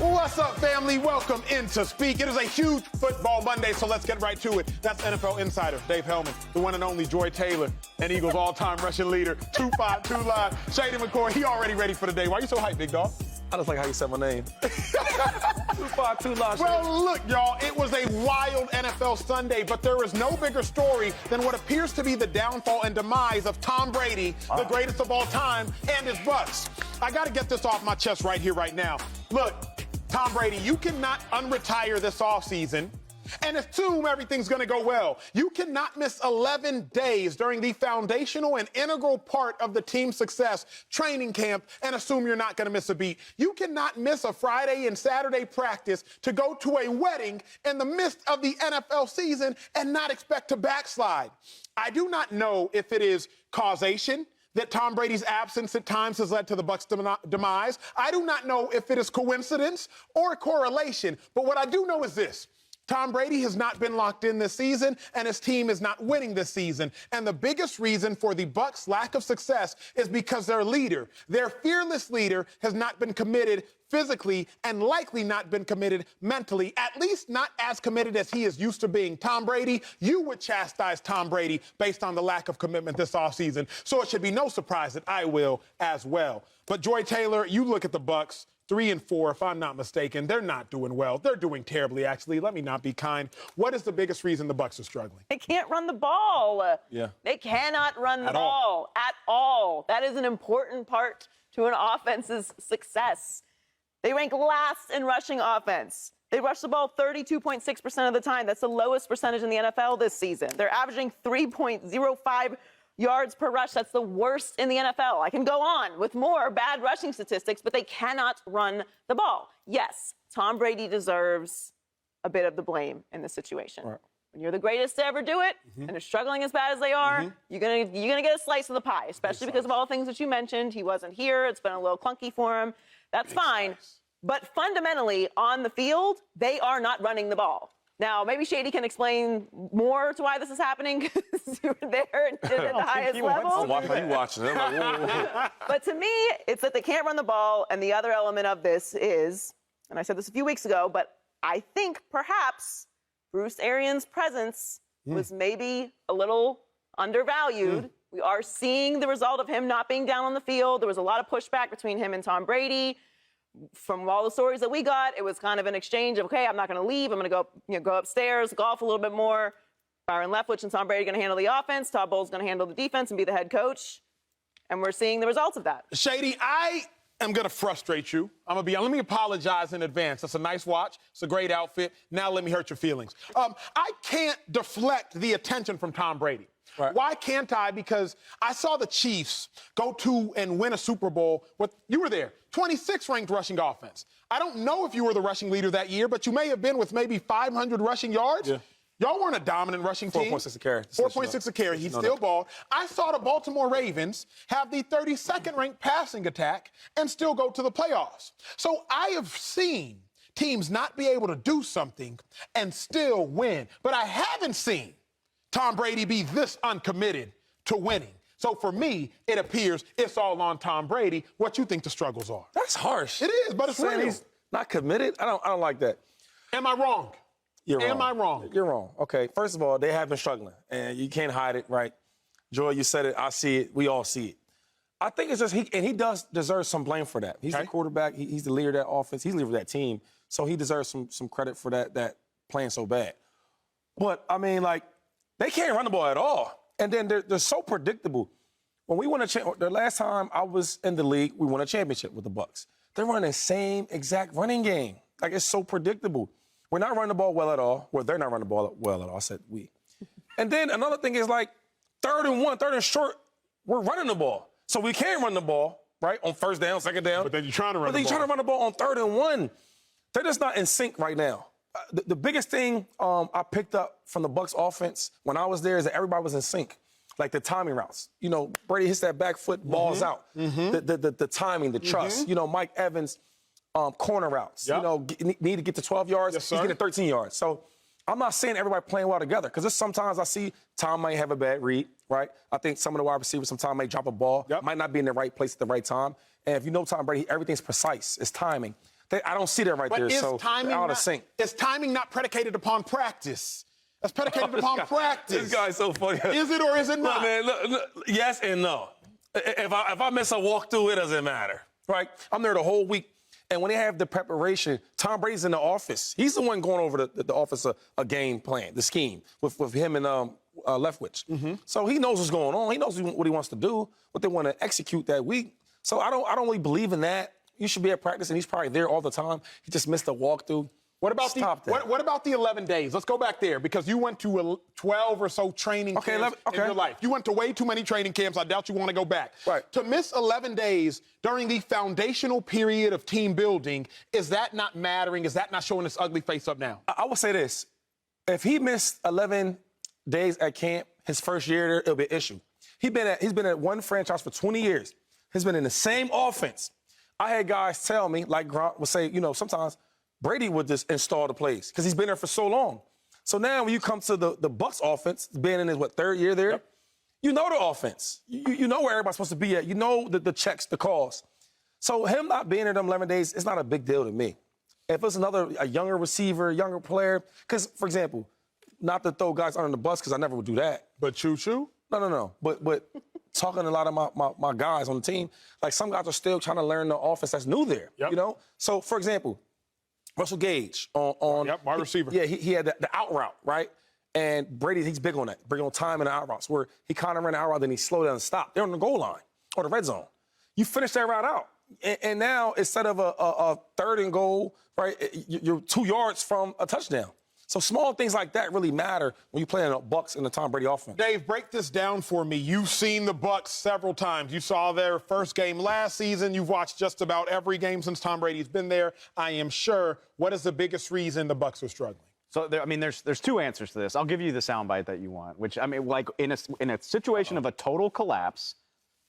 What's up, family? Welcome into Speak. It is a huge football Monday, so let's get right to it. That's NFL insider Dave Helman, the one and only Joy Taylor, and Eagles all-time rushing leader, 252 Live. Shady McCoy, he already ready for the day. Why you so hyped, big dog? I just like how you said my name. 252 Live. Well, look, y'all, it was a wild NFL Sunday, but there is no bigger story than what appears to be the downfall and demise of Tom Brady, the greatest of all time, and his Bucs. I got to get this off my chest right here, right now. Look, Tom Brady, you cannot unretire this offseason and assume everything's going to go well. You cannot miss 11 days during the foundational and integral part of the team's success, training camp, and assume you're not going to miss a beat. You cannot miss a Friday and Saturday practice to go to a wedding in the midst of the NFL season and not expect to backslide. I do not know if it is causation that Tom Brady's absence at times has led to the Bucs' demise. I do not know if it is coincidence or correlation, but what I do know is this. Tom Brady has not been locked in this season, and his team is not winning this season. And the biggest reason for the Bucs' lack of success is because their leader, their fearless leader, has not been committed physically and likely not been committed mentally, at least not as committed as he is used to being. Tom Brady, you would chastise Tom Brady based on the lack of commitment this offseason. So it should be no surprise that I will as well. But Joy Taylor, you look at the Bucs. 3-4, if I'm not mistaken. They're not doing well. They're doing terribly, actually. Let me not be kind. What is the biggest reason the Bucs are struggling? They can't run the ball. Yeah. They cannot run the ball at all. That is an important part to an offense's success. They rank last in rushing offense. They rush the ball 32.6% of the time. That's the lowest percentage in the NFL this season. They're averaging 3.05 yards per rush. That's the worst in the NFL. I can go on with more bad rushing statistics, but they cannot run the ball. Yes, Tom Brady deserves a bit of the blame in this situation. Right. When you're the greatest to ever do it, and they're struggling as bad as they are, you're gonna get a slice of the pie, especially because of all the things that you mentioned. He wasn't here. It's been a little clunky for him. That's fine. But fundamentally, on the field, they are not running the ball. Now, maybe Shady can explain more to why this is happening because you were there and did it at the highest level. I'm watching. I'm like, whoa. But to me, it's that they can't run the ball. And the other element of this is, and I said this a few weeks ago, but I think perhaps Bruce Arians' presence was maybe a little undervalued. We are seeing the result of him not being down on the field. There was a lot of pushback between him and Tom Brady. From all the stories that we got, it was kind of an exchange of, okay, I'm not going to leave. I'm going to go upstairs, golf a little bit more. Byron Leftwich and Tom Brady are going to handle the offense. Todd Bowles going to handle the defense and be the head coach. And we're seeing the results of that. Shady, I am going to frustrate you. Let me apologize in advance. That's a nice watch. It's a great outfit. Now let me hurt your feelings. I can't deflect the attention from Tom Brady. Right. Why can't I? Because I saw the Chiefs go to and win a Super Bowl. You were there. 26th ranked rushing offense. I don't know if you were the rushing leader that year, but you may have been with maybe 500 rushing yards. Yeah. Y'all weren't a dominant rushing team. 4.6 a carry. 4.6 a carry. He still balled. I saw the Baltimore Ravens have the 32nd ranked passing attack and still go to the playoffs. So I have seen teams not be able to do something and still win. But I haven't seen Tom Brady be this uncommitted to winning. So for me, it appears it's all on Tom Brady. What you think the struggles are? That's harsh. It is, but it's real. He's not committed? I don't like that. Am I wrong? You're wrong. Am I wrong? You're wrong. Okay, first of all, they have been struggling, and you can't hide it, right? Joy, you said it. I see it. We all see it. I think it's just he does deserve some blame for that. He's the quarterback. He's the leader of that offense. He's the leader of that team. So he deserves some credit for that playing so bad. But, I mean, like, they can't run the ball at all. And then they're so predictable. When we won the last time I was in the league, we won a championship with the Bucs. They're running the same exact running game. Like, it's so predictable. We're not running the ball well at all. Well, they're not running the ball well at all. I said we. And then another thing is, like, 3rd and short, we're running the ball. So we can run the ball, right, on first down, second down. But then you're trying to run the ball. But then you're trying to run the ball on 3rd and 1. They're just not in sync right now. The biggest thing I picked up from the Bucs offense when I was there is that everybody was in sync. Like the timing routes. You know, Brady hits that back foot, balls out. The timing, the trust. You know, Mike Evans, corner routes. Yep. You know, need to get to 12 yards. Yes, he's getting 13 yards. So I'm not saying everybody playing well together because sometimes I see Tom might have a bad read, right? I think some of the wide receivers sometimes may drop a ball, might not be in the right place at the right time. And if you know Tom Brady, everything's precise. It's timing. I don't see that right there. So they're out of sync. Is timing not predicated upon practice? It's predicated upon practice. This guy's so funny. Is it or is it not? Look, yes and no. If I miss a walkthrough, it doesn't matter, right? I'm there the whole week. And when they have the preparation, Tom Brady's in the office. He's the one going over the office a game plan, the scheme with him and Leftwich. Mm-hmm. So he knows what's going on. He knows what he wants to do, what they want to execute that week. So I don't really believe in that. You should be at practice, and he's probably there all the time. He just missed a walkthrough. What about what about the 11 days? Let's go back there because you went to 12 or so training camps in your life. You went to way too many training camps. I doubt you want to go back. Right. To miss 11 days during the foundational period of team building, is that not mattering? Is that not showing its ugly face up now? I will say this. If he missed 11 days at camp his first year there, it'll be an issue. He's been at one franchise for 20 years. He's been in the same offense. I had guys tell me, like Grant would say, sometimes Brady would just install the plays because he's been there for so long. So now when you come to the Bucs offense, being in his, third year there, yep. You know the offense. You know where everybody's supposed to be at. You know the checks, the calls. So him not being in them 11 days, it's not a big deal to me. If it's a younger receiver, younger player, because, for example, not to throw guys under the bus because I never would do that. But choo-choo? No. But talking to a lot of my guys on the team, like some guys are still trying to learn the offense that's new there, yep. So, for example, Russell Gage on wide receiver. He had the out route, right? And Brady, he's big on that, big on time and out routes, where he kind of ran the out route, then he slowed down and stopped. They're on the goal line or the red zone. You finish that route out. And now, instead of a third and goal, right, you're 2 yards from a touchdown. So small things like that really matter when you play in the Bucs in the Tom Brady offense. Dave, break this down for me. You've seen the Bucs several times. You saw their first game last season. You've watched just about every game since Tom Brady's been there, I am sure. What is the biggest reason the Bucs are struggling? So, there's two answers to this. I'll give you the soundbite that you want, which, like in a situation of a total collapse,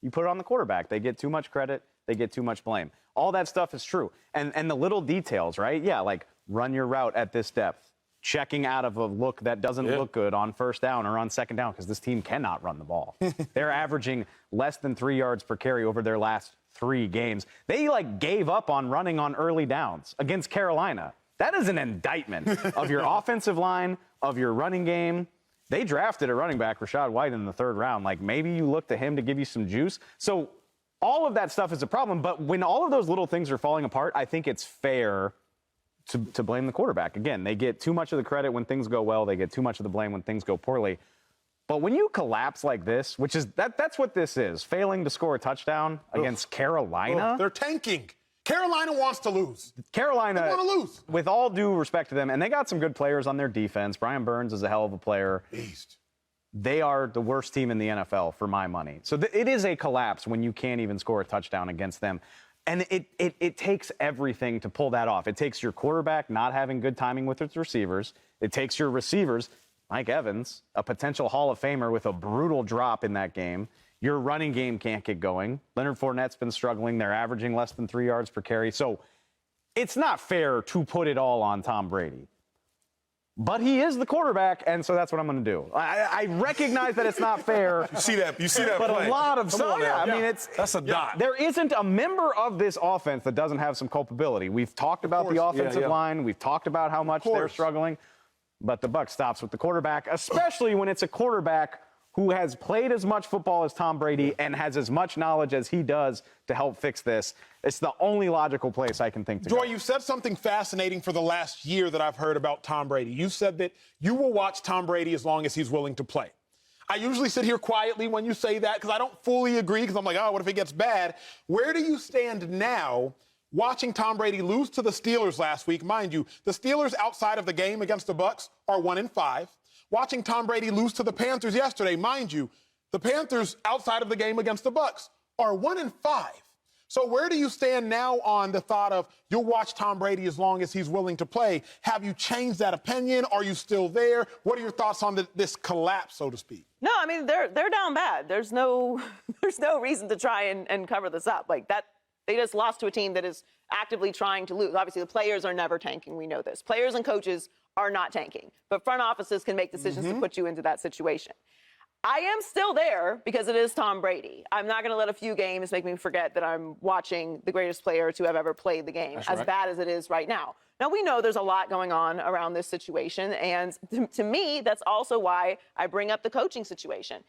you put it on the quarterback. They get too much credit. They get too much blame. All that stuff is true. And the little details, right? Yeah, like run your route at this depth. Checking out of a look that doesn't look good on first down or on second down because this team cannot run the ball. They're averaging less than 3 yards per carry over their last 3 games. They, gave up on running on early downs against Carolina. That is an indictment of your offensive line, of your running game. They drafted a running back, Rachaad White, in the 3rd round. Maybe you look to him to give you some juice. So all of that stuff is a problem. But when all of those little things are falling apart, I think it's fair to blame the quarterback. Again, they get too much of the credit when things go well. They get too much of the blame when things go poorly. But when you collapse like this, which is that's what this is, failing to score a touchdown against Carolina. They're tanking. Carolina wants to lose. Carolina, they want to lose. With all due respect to them, and they got some good players on their defense. Brian Burns is a hell of a player. Beast. They are the worst team in the NFL for my money. So it is a collapse when you can't even score a touchdown against them. And it takes everything to pull that off. It takes your quarterback not having good timing with its receivers. It takes your receivers, Mike Evans, a potential Hall of Famer with a brutal drop in that game. Your running game can't get going. Leonard Fournette's been struggling. They're averaging less than 3 yards per carry. So it's not fair to put it all on Tom Brady. But he is the quarterback, and so that's what I'm going to do. I recognize that it's not fair. You see that but play. A lot of stuff. That's a dot. There isn't a member of this offense that doesn't have some culpability. We've talked about the offensive line. We've talked about how much they're struggling. But the Bucs stops with the quarterback, especially when it's a quarterback who has played as much football as Tom Brady and has as much knowledge as he does to help fix this. It's the only logical place I can think to Joy, go. you said something fascinating for the last year that I've heard about Tom Brady. You said that you will watch Tom Brady as long as he's willing to play. I usually sit here quietly when you say that because I don't fully agree because I'm like, oh, what if it gets bad? Where do you stand now watching Tom Brady lose to the Steelers last week? Mind you, the Steelers outside of the game against the Bucs are 1-5. Watching Tom Brady lose to the Panthers yesterday, mind you, the Panthers outside of the game against the Bucs are 1-5. So where do you stand now on the thought of you'll watch Tom Brady as long as he's willing to play? Have you changed that opinion? Are you still there? What are your thoughts on this collapse, so to speak? No, they're down bad. There's no reason to try and cover this up like that. They just lost to a team that is actively trying to lose. Obviously, the players are never tanking. We know this. Players and coaches are not tanking. But front offices can make decisions to put you into that situation. I am still there because it is Tom Brady. I'm not going to let a few games make me forget that I'm watching the greatest player to have ever played the game, as bad as it is right now. Now, we know there's a lot going on around this situation, and to me, that's also why I bring up the coaching situation.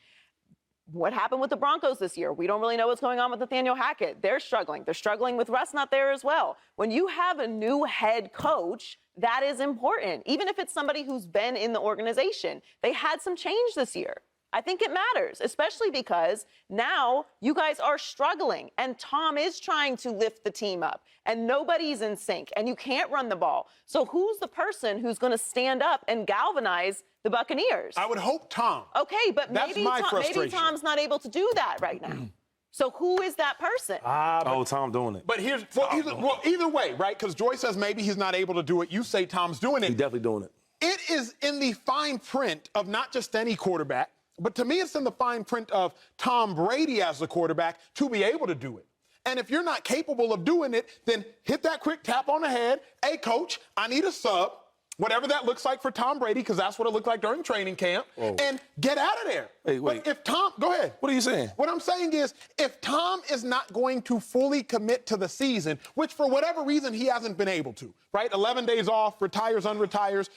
What happened with the Broncos this year? We don't really know what's going on with Nathaniel Hackett. They're struggling. They're struggling with Russ not there as well. When you have a new head coach, that is important. Even if it's somebody who's been in the organization, they had some change this year. I think it matters, especially because now you guys are struggling and Tom is trying to lift the team up and nobody's in sync and you can't run the ball. So who's the person who's going to stand up and galvanize the Buccaneers? I would hope Tom. Okay, but maybe Tom's not able to do that right now. So who is that person? Tom doing it. But here's either way, right? Because Joy says maybe he's not able to do it. You say Tom's doing it. He's definitely doing it. It is in the fine print of not just any quarterback, but to me, it's in the fine print of Tom Brady as the quarterback to be able to do it. And if you're not capable of doing it, then hit that quick tap on the head. Hey, coach, I need a sub. Whatever that looks like for Tom Brady, because that's what it looked like during training camp, and get out of there. Wait. But if Tom, go ahead. What are you saying? What I'm saying is, if Tom is not going to fully commit to the season, which for whatever reason he hasn't been able to, right? 11 days off, retires, unretires.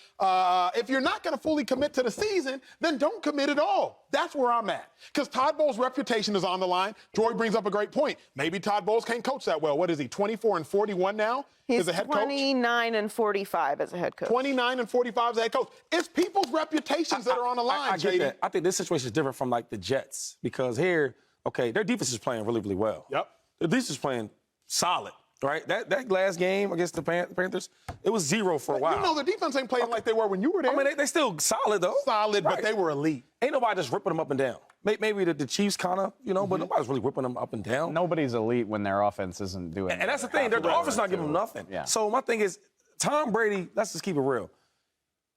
If you're not going to fully commit to the season, then don't commit at all. That's where I'm at. Because Todd Bowles' reputation is on the line. Joy brings up a great point. Maybe Todd Bowles can't coach that well. What is he, 24-41 now? He's as a head coach? 29-45 as a head coach. 29-45 as a head coach. It's people's reputations that are on the line, I get that. I think this situation is different from, like, the Jets. Because here, okay, their defense is playing really, really well. Yep. Their defense is playing solid, right? That last game against the Panthers, it was 0 for a while. You know the defense ain't playing like they were when you were there. I mean, they still solid, though. Solid, right. But they were elite. Ain't nobody just ripping them up and down. Maybe the Chiefs kind of, but nobody's really whipping them up and down. Nobody's elite when their offense isn't doing And that's the thing. Their offense not giving them nothing. Yeah. So my thing is, Tom Brady, let's just keep it real.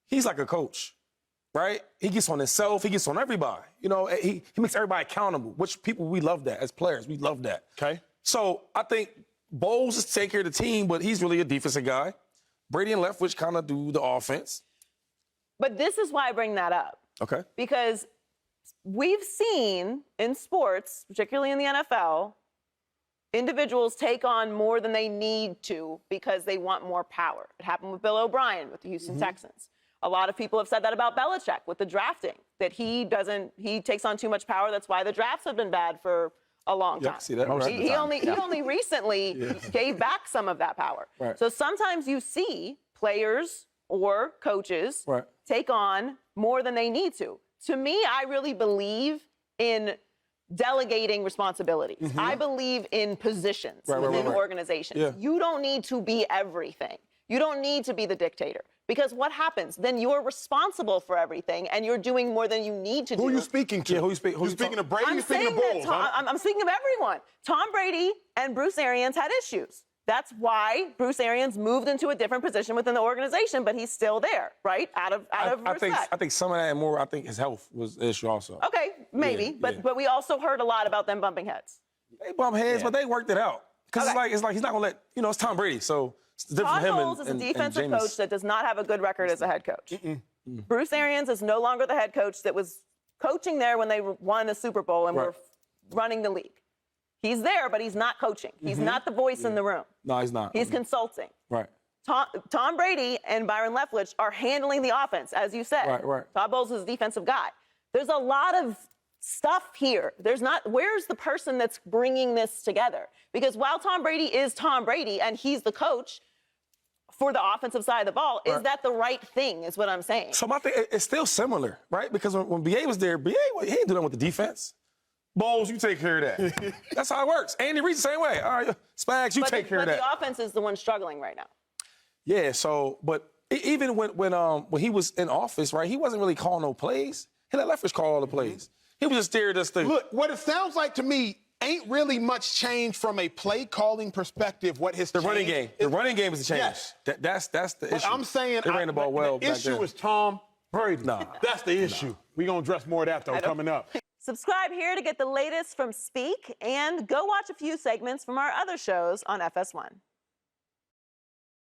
He's like a coach, right? He gets on himself. He gets on everybody. He makes everybody accountable, which people, we love that. As players, we love that. Okay. So I think Bowles is taking care of the team, but he's really a defensive guy. Brady and Leftwich kind of do the offense. But this is why I bring that up. Okay. Because we've seen in sports, particularly in the NFL, individuals take on more than they need to because they want more power. It happened with Bill O'Brien with the Houston Texans. A lot of people have said that about Belichick with the drafting, that he takes on too much power. That's why the drafts have been bad for a long time. See that? He only recently gave back some of that power. Right. So sometimes you see players or coaches take on more than they need to. To me, I really believe in delegating responsibilities. I believe in positions within organizations. Yeah. You don't need to be everything. You don't need to be the dictator. Because what happens? Then you're responsible for everything, and you're doing more than you need to do. Who are you speaking to? Yeah, who you speaking? You speaking of Brady? I'm You speaking of Bowles? I'm speaking of everyone. Tom Brady and Bruce Arians had issues. That's why Bruce Arians moved into a different position within the organization, but he's still there, right? Out of respect. I think some of that and more, I think his health was the issue also. Okay, maybe. But we also heard a lot about them bumping heads. They bump heads, but they worked it out. Because it's like he's not going to let, it's Tom Brady, so it's different for him. Todd Bowles is a defensive coach that does not have a good record as a head coach. Bruce Arians is no longer the head coach that was coaching there when they won a Super Bowl and were running the league. He's there, but he's not coaching. He's not the voice in the room. No, he's not. He's consulting. Right. Tom Brady and Byron Leftwich are handling the offense, as you said. Right. Todd Bowles is a defensive guy. There's a lot of stuff here. Where's the person that's bringing this together? Because while Tom Brady is Tom Brady and he's the coach for the offensive side of the ball, is that the right thing, is what I'm saying. So my thing, it's still similar, right? Because when B.A. was there, B.A. he didn't do that with the defense. Bowles, you take care of that. That's how it works. Andy Reid's the same way. All right, Spags, you take care of that. But the offense is the one struggling right now. Yeah, but even when he was in office, right, he wasn't really calling no plays. He let Leftwich call all the plays. He was just there just to... Look, what it sounds like to me ain't really much change from a play-calling perspective. What his running game. The running game is the change. Yes. That's the issue. I'm saying... They ran the ball well The back issue then. is Tom Brady. Nah. That's the issue. We're going to address more of that, though, coming up. Subscribe here to get the latest from Speak, and go watch a few segments from our other shows on FS1.